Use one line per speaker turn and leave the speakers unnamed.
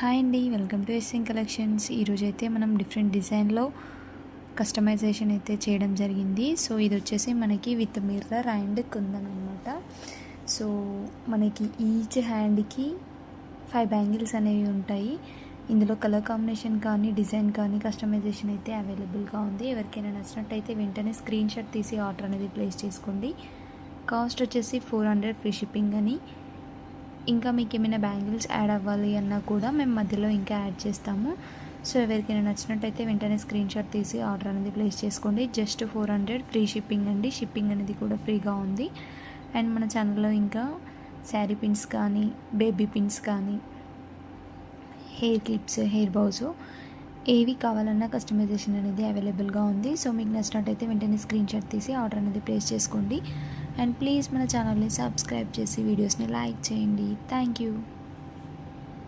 Hi అండి, welcome to SN collections. ఈరోజు అయితే మనం డిఫరెంట్ డిజైన్లో కస్టమైజేషన్ అయితే చేయడం జరిగింది. సో ఇది వచ్చేసి మనకి విత్ మిర్రర్ అండ్ కుందన్ అనమాట. సో మనకి ఈచ్ హ్యాండ్కి 5 బ్యాంగిల్స్ అనేవి ఉంటాయి. ఇందులో కలర్ కాంబినేషన్ కానీ డిజైన్ కానీ కస్టమైజేషన్ అయితే అవైలబుల్గా ఉంది. ఎవరికైనా నచ్చినట్టయితే వెంటనే స్క్రీన్ షాట్ తీసి ఆర్డర్ అనేది ప్లేస్ చేసుకోండి. కాస్ట్ వచ్చేసి 400 ఫ్రీ షిప్పింగ్ అని. ఇంకా మీకు ఏమైనా బ్యాంగిల్స్ యాడ్ అవ్వాలి అన్నా కూడా మేము మధ్యలో ఇంకా యాడ్ చేస్తాము. సో ఎవరికైనా నచ్చినట్టయితే వెంటనే స్క్రీన్ షాట్ తీసి ఆర్డర్ అనేది ప్లేస్ చేసుకోండి. జస్ట్ 400 ఫ్రీ షిప్పింగ్ అండి. షిప్పింగ్ అనేది కూడా ఫ్రీగా ఉంది. అండ్ మన ఛానల్లో ఇంకా శారీ పిన్స్ కానీ, బేబీ పిన్స్ కానీ, హెయిర్ క్లిప్స్, హెయిర్ బౌస్ ఏవి కావాలన్నా కస్టమైజేషన్ అనేది అవైలబుల్గా ఉంది. సో మీకు నచ్చినట్టయితే వెంటనే స్క్రీన్ షాట్ తీసి ఆర్డర్ అనేది ప్లేస్ చేసుకోండి. అండ్ ప్లీజ్ మన ఛానల్ని సబ్స్క్రైబ్ చేసి వీడియోస్ని లైక్ చేయండి. Thank you.